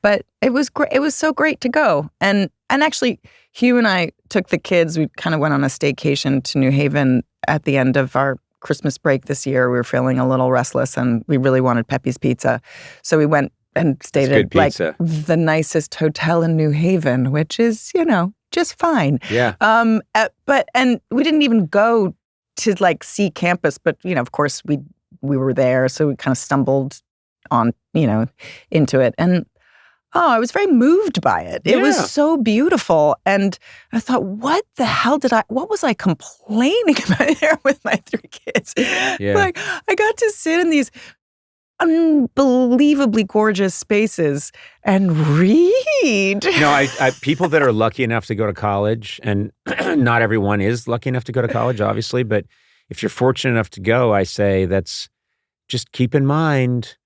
but it was great. It was so great to go. And actually, Hugh and I took the kids. We kind of went on a staycation to New Haven at the end of our Christmas break this year. We were feeling a little restless and we really wanted Pepe's Pizza. So we went and stayed at like the nicest hotel in New Haven, which is, just fine. Yeah. But we didn't even go to like see campus, but of course we were there, so we kind of stumbled on, into it. And I was very moved by it. It was so beautiful. And I thought, what the hell what was I complaining about there with my 3 kids? Yeah. Like, I got to sit in these unbelievably gorgeous spaces and read. People that are lucky enough to go to college, and not everyone is lucky enough to go to college, obviously, but if you're fortunate enough to go, I say that's just keep in mind,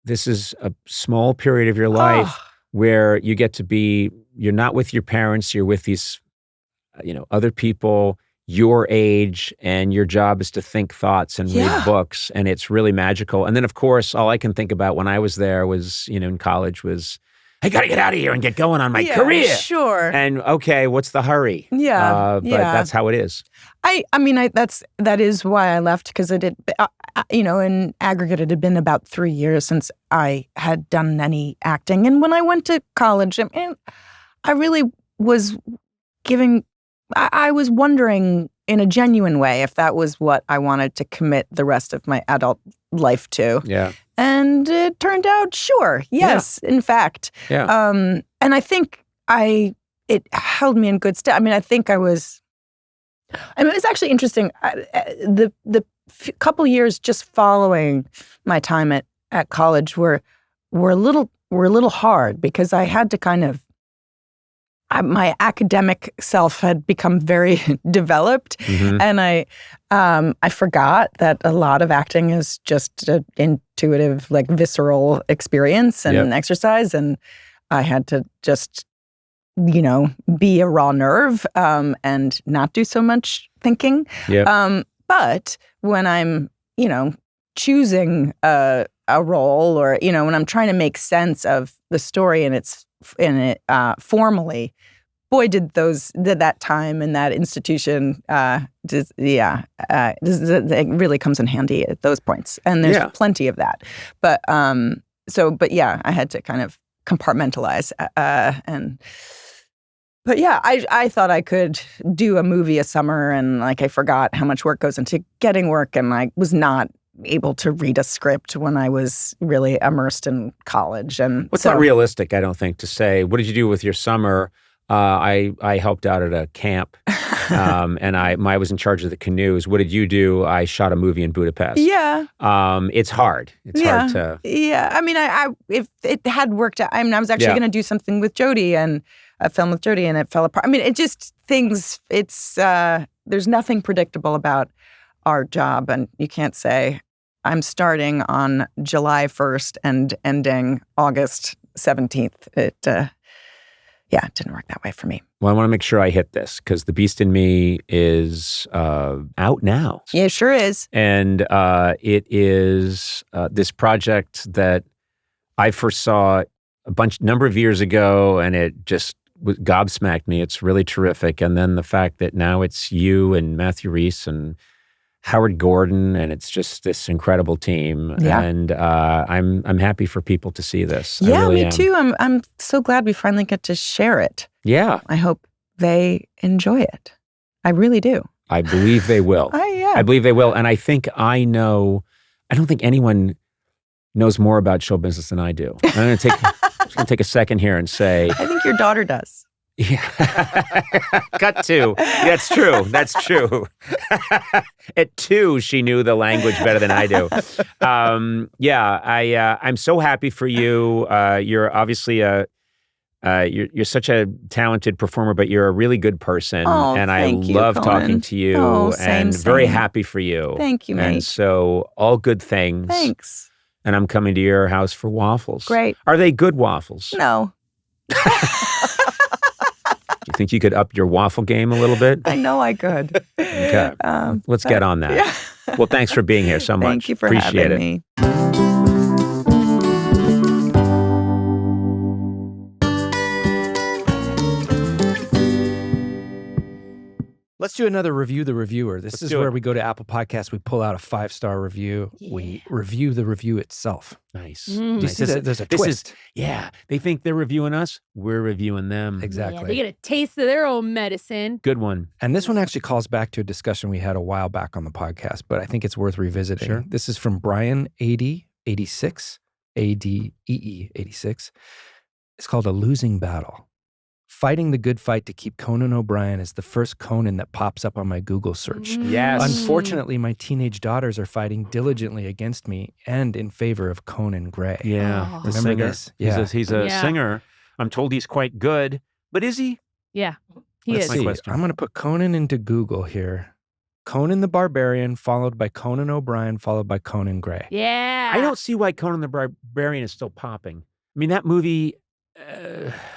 this is a small period of your life where you get to be, you're not with your parents, you're with these, other people your age, and your job is to think thoughts and read books, and it's really magical. And then, of course, all I can think about when I was there was, in college was, I got to get out of here and get going on my career. Sure. And okay, what's the hurry? Yeah. But that's how it is. That is why I left, because it did, in aggregate, it had been about 3 years since I had done any acting. And when I went to college, I really was I was wondering in a genuine way if that was what I wanted to commit the rest of my adult life to. Yeah. And it turned out, sure, yes, in fact. Yeah. And I think it held me in good stead. I think it was actually interesting. The couple years just following my time at college were a little hard, because I had to kind of, my academic self had become very developed, and I forgot that a lot of acting is just an intuitive, like visceral experience and exercise, and I had to just, be a raw nerve and not do so much thinking. But when I'm, choosing a role, or when I'm trying to make sense of the story and it's formally, boy, did that time and that institution, it really comes in handy at those points, and there's plenty of that. But I had to kind of compartmentalize, I thought I could do a movie a summer, and I forgot how much work goes into getting work, and I was not able to read a script when I was really immersed in college. And it's not realistic, I don't think, to say, what did you do with your summer? I helped out at a camp, and I was in charge of the canoes. What did you do? I shot a movie in Budapest. Yeah. It's hard. It's hard to. Yeah. If it had worked out, I was actually going to do something with Jodie, and a film with Jodie, and it fell apart. It just there's nothing predictable about our job, and you can't say I'm starting on July 1st and ending August 17th. It didn't work that way for me. Well, I want to make sure I hit this, because The Beast in Me is out now. Yeah, it sure is. And it is this project that I first saw a number of years ago, and it just gobsmacked me. It's really terrific. And then the fact that now it's you and Matthew Rhys and Howard Gordon, and it's just this incredible team. Yeah. And I'm happy for people to see this. Yeah, I really me am. too. I'm so glad we finally get to share it. Yeah. I hope they enjoy it. I really do. I believe they will. Yeah. I believe they will. And I think I don't think anyone knows more about show business than I do. I'm going to take a second here and say, I think your daughter does. yeah. Cut to. That's true. That's true. At 2, she knew the language better than I do. I'm so happy for you. You're obviously you're such a talented performer, but you're a really good person. And I love talking to you and very happy for you. Thank you, mate. And so all good things. Thanks. And I'm coming to your house for waffles. Great. Are they good waffles? No. Do you think you could up your waffle game a little bit? I know I could. Okay. Let's get on that. Yeah. Well, thanks for being here so much. Thank you for Appreciate having it. me. Let's do another Review the Reviewer. This Let's is do where it. we go to Apple Podcasts. We pull out a 5-star review. We review the review itself. Nice. Do you Nice. see that? There's a This is- twist. Yeah. They think they're reviewing us. We're reviewing them. Exactly. Yeah, they get a taste of their own medicine. Good one. And this one actually calls back to a discussion we had a while back on the podcast, but I think it's worth revisiting. Sure. This is from Brian 86, ADEE 86. It's called A Losing Battle. Fighting the good fight to keep Conan O'Brien is the first Conan that pops up on my Google search. Yes. Unfortunately, my teenage daughters are fighting diligently against me and in favor of Conan Gray. Yeah. Oh. The Remember singer. this? Yeah. He's a Yeah. singer. I'm told he's quite good. But is he? Yeah, he Let's is. my see. question. I'm going to put Conan into Google here. Conan the Barbarian, followed by Conan O'Brien, followed by Conan Gray. Yeah. I don't see why Conan the Barbarian is still popping. I mean, that movie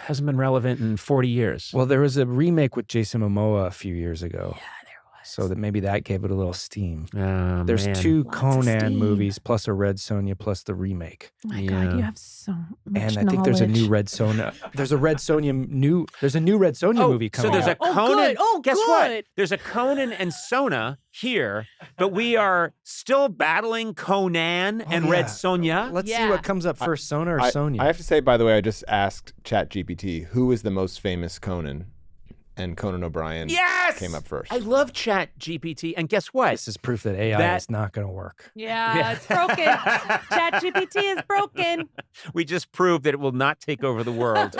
hasn't been relevant in 40 years. Well, there was a remake with Jason Momoa a few years ago. Yeah, there was. So that maybe that gave it a little steam. Oh, There's man. 2 Lots of Conan steam. movies plus a Red Sonja plus the remake. Oh my Yeah. God, you have so much And I think there's a new knowledge. Red Sonja. There's a Red Sonja there's a new Red Sonja movie So coming there's out. a Conan. good. Oh, guess good. what? There's a Conan and Sona here, but we are still battling Conan and yeah. Red Sonja. Let's see Yeah. what comes up first, Sona or I Sonya. have to say, by the way, I just asked ChatGPT who is the most famous Conan, and Conan O'Brien Yes! came up first. I love Chat GPT, and guess what? This is proof that AI That- is not going to work. Yeah, Yeah. it's broken. ChatGPT is broken. We just proved that it will not take over the world.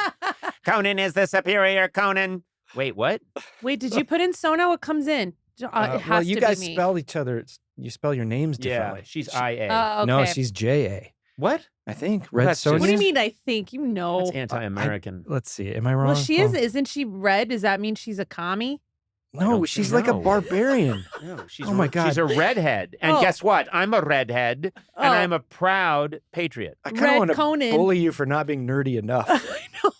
Conan is the superior Conan. Wait, what? Wait, did you put in Sona? What comes in? It has well, you to guys be me. spell each other. You spell your names Yeah, differently. she's IA. Oh, okay. No, she's JA. What? I think Well, Red that's just- Sonja. What do you mean? I think you know. That's anti-American. Let's see. Am I wrong? Well, she is. Paul? Isn't she red? Does that mean she's a commie? I No, don't she's like a know. barbarian. No, she's Oh my God. She's a redhead. And Oh. guess what? I'm a redhead, Oh. and I'm a proud patriot. I kind Red of want to Conan. bully you for not being nerdy enough. I know.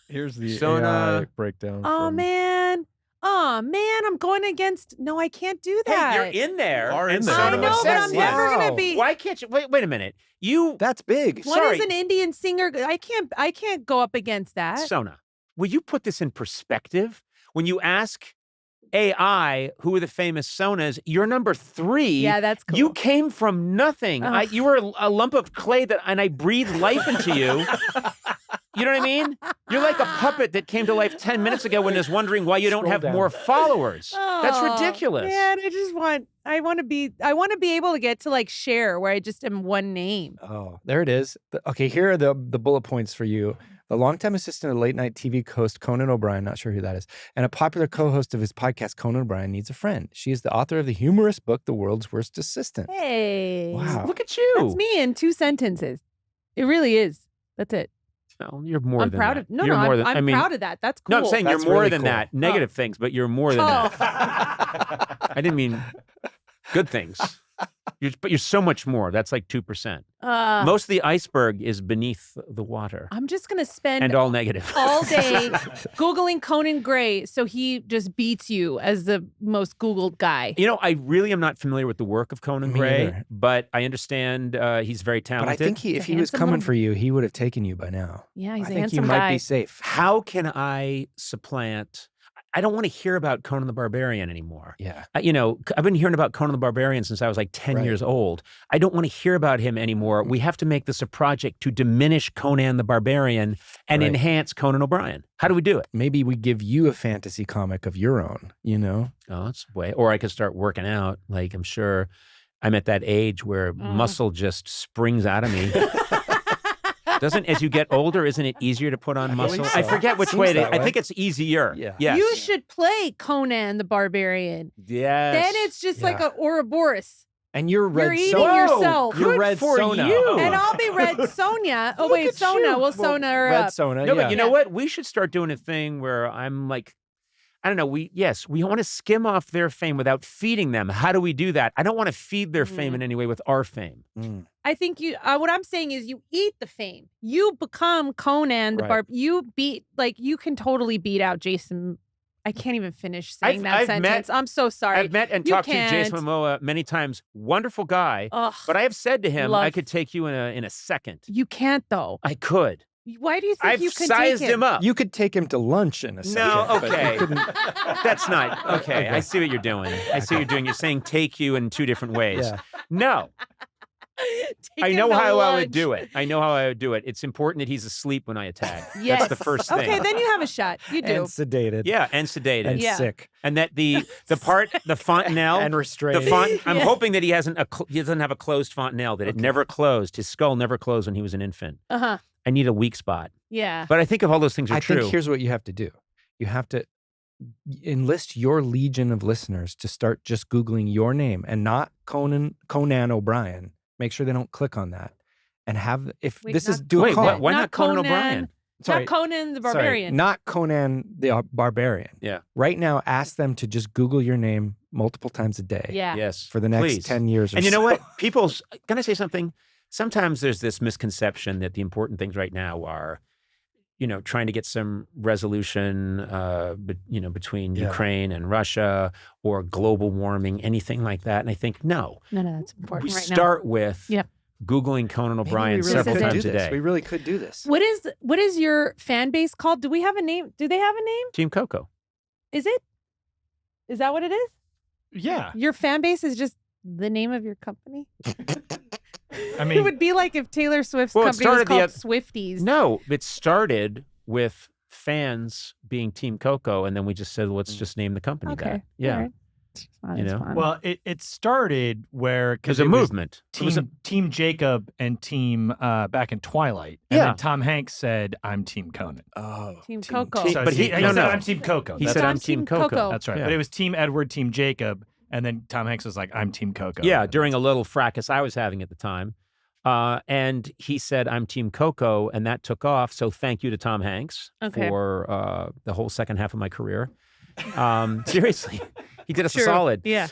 Here's the Sona. AI breakdown. Oh from- man. Oh man, I'm going against. No, I can't do that. Hey, you're in there. You are in and there. I Sona know, was but I'm sexy. never gonna Wow. be. Why can't you? Wait a minute. You, That's big. What sorry. is an Indian singer? I can't go up against that. Sona, will you put this in perspective? When you ask AI who are the famous Sonas, you're number 3. Yeah, that's cool. You came from nothing. Ugh. You were a lump of clay and I breathed life into you. You know what I mean? You're like a puppet that came to life 10 minutes ago and is wondering why you don't Scroll have down. more followers. That's Oh, ridiculous. Man, I want to be able to get to like share where I just am one name. Oh, there it is. Okay, here are the bullet points for you. The longtime assistant of late night TV host Conan O'Brien, not sure who that is, and a popular co-host of his podcast, Conan O'Brien Needs a Friend. She is the author of the humorous book, The World's Worst Assistant. Hey. Wow. Look at you. That's me in 2 sentences. It really is. That's it. No, you're more I'm than proud that. of. No, You're no, more I'm, than, I'm I mean, proud of that. That's cool. No, I'm saying That's you're more really than cool. that. Negative things, but you're more than Oh. that. I didn't mean good things. But you're so much more. That's like 2%. Most of the iceberg is beneath the water I'm just gonna spend and all negative. all day Googling Conan Gray, so he just beats you as the most Googled guy. You know, I really am not familiar with the work of Conan Me Gray, either. but I understand he's very But I talented. think if he was handsome coming little- for you, he would have taken you by now. Yeah, he's I a think you handsome might guy. be safe. How can I supplant? I don't want to hear about Conan the Barbarian anymore. Yeah. I've been hearing about Conan the Barbarian since I was like 10 years old. I don't want to hear about him anymore. We have to make this a project to diminish Conan the Barbarian and enhance Conan O'Brien. How do we do it? Maybe we give you a fantasy comic of your own, Oh, that's way. Or I could start working out. Like, I'm sure I'm at that age where muscle just springs out of me. As you get older, isn't it easier to put on muscle? so. I forget which Seems way. that I way. think it's easier. Yeah. Yes. You should play Conan the Barbarian. Yes. Then it's just like a Ouroboros. and you're You're Red eating Sona. yourself. You're Good Red for Sona. you. And I'll be Red Sonia. Oh, wait, at Sona. you. We'll Sona her Red up. Sona. No, yeah. but you know what? We should start doing a thing where I'm like, I don't know. We want to skim off their fame without feeding them. How do we do that? I don't want to feed their fame in any way with our fame. Mm. I think what I'm saying is you eat the fame. You become Conan the Right. you can totally beat out Jason. I can't even finish saying that I've sentence. I'm so sorry. I've met and You talked to Jason can't. Momoa many times. Wonderful guy. Ugh, But I have said to him, Love. I could take you in a second. you can't though. I could. Why do you think I've you can sized take him up. You could take him to lunch in a second. No, but you okay. couldn't- That's not okay. I see what you're doing. I see what you're doing. You're saying take you in two different ways. Yeah. No, Take I him know to how I would lunch. do it. I know how I would do it. It's important that he's asleep when I attack. Yes. That's the first thing. Okay, then you have a shot. You do. And sedated. Yeah, and sedated. And Yeah. sick. And that the fontanelle, And restrained. I'm hoping that he doesn't have a closed fontanelle, that it never closed. His skull never closed when he was an infant. Uh-huh. I need a weak spot. Yeah. But I think if all those things are I true. think here's what you have to do. You have to enlist your legion of listeners to start just Googling your name and not Conan O'Brien. Make sure they don't click on that. And Wait, this is not do a Wait, call. why not Conan Conan. O'Brien? Sorry. Not Conan the Sorry, Barbarian. not Conan the Barbarian. Yeah. Right now, ask them to just Google your name multiple times a day. Yeah. Yes. For the next Please. 10 years or And you know so. what? Can I say something? Sometimes there's this misconception that the important things right now are, trying to get some resolution, between Yeah. Ukraine and Russia or global warming, anything like that. And I think, no. No, that's important We right start with Yep. Googling Conan Maybe O'Brien we really several could times do a this. day. We really could do this. now. What is your fan base called? Do we have a name? Do they have a name? Team Coco. Is it? Is that what it is? Yeah. Your fan base is just the name of your company? I mean, It would be like if Taylor Swift's Well, it company was started the called Swifties. No, it started with fans being Team Coco, and then we just said, let's just name the company Okay. that. Yeah. All right. Fine, You it's know? fine. well, it started where There's because a movement. It was Team Jacob and Team back in Twilight, and Yeah. then Tom Hanks said, "I'm Team Conan." Oh. Team Coco. Team- So but he- he no, said, no. "I'm Team Coco." He That's, said, I'm I'm Team Team Coco. Coco. that's right. Yeah. But it was Team Edward, Team Jacob, and then Tom Hanks was like, "I'm Team Coco." Yeah, during a little fracas I was having at the time. And he said, I'm Team Coco, and that took off. So thank you to Tom Hanks Okay. for the whole second half of my career. Seriously, he did us a True. solid. Yeah.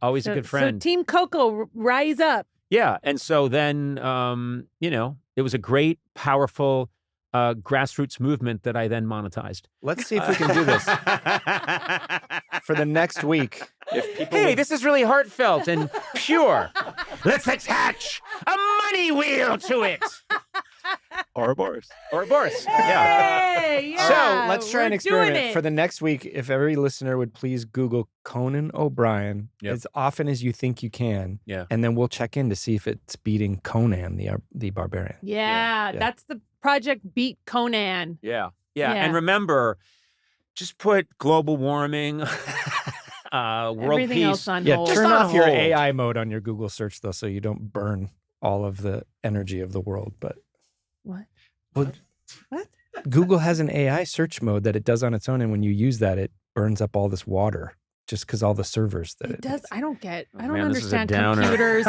Always a good friend. So Team Coco, rise up. Yeah. And so then, it was a great, powerful grassroots movement that I then monetized. Let's see if we can do this for the next week. If people Hey, would- this is really heartfelt and pure. Let's attach a money wheel to it. Or a Boris. Or a Boris. Yeah. Hey, So yeah, let's try we're an doing experiment it. for the next week. If every listener would please Google Conan O'Brien Yep. as often as you think you can, Yeah. and then we'll check in to see if it's beating Conan the Barbarian. Yeah, Yeah. that's the Project Beat Conan. Yeah. Yeah. Yeah. And remember, just put global warming, world Everything peace. else on Yeah, hold. turn on off your hold. AI mode on your Google search though, so you don't burn all of the energy of the world. But What? well, What? Google has an AI search mode that it does on its own, and when you use that, it burns up all this water just because all the servers that It does. I don't get. I don't Man, this is a understand downer. computers.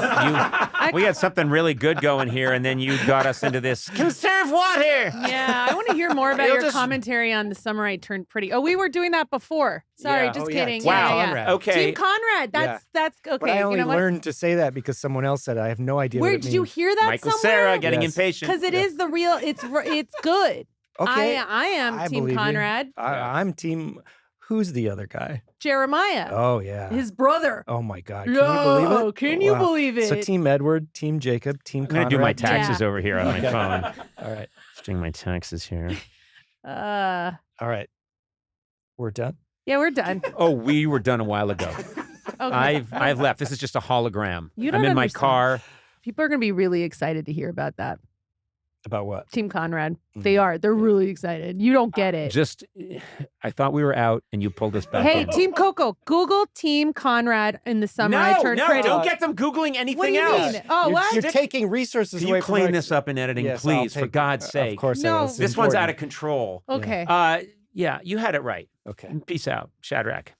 We had something really good going here, and then you got us into this conserve water. Yeah, I want to hear more about You'll your just- commentary on the Summer I Turned Pretty. Oh, we were doing that before. Sorry, Yeah. just Oh, yeah, kidding. Team Wow. Yeah, yeah. Conrad. Okay. Team Conrad. That's okay. But I only you know what? learned to say that because someone else said it. I have no idea. Where what it did you means. hear that Michael somewhere? Cera getting Yes. impatient. Because it is the real. It's good. Okay, I am I Team believe you. Conrad. I'm team. Who's the other guy? Jeremiah, Oh yeah. his brother. Oh my God. Can you believe it? Can you Wow. believe it? So Team Edward, Team Jacob, Team I'm going to do my Conrad. taxes over here on my Okay. phone. All right. Just doing my taxes here. Uh, All right. We're done. Yeah, we're done. Oh, we were done a while ago. Okay. I've left. This is just a hologram. You don't I'm in my understand. car. People are going to be really excited to hear about that. About what? Team Conrad. They are. They're really excited. You don't get it. I thought we were out and you pulled us back Hey, in. Team Coco, Google Team Conrad in the summer I turned no, pretty. don't get them Googling anything What do you else. mean? Oh, what? You're taking resources Can away you from clean our- this up in editing, Yes, please, I'll for take- God's sake? Of course I No. will. It's This one's out of important. control. Okay. Yeah, you had it right. Okay. Peace out, Shadrach.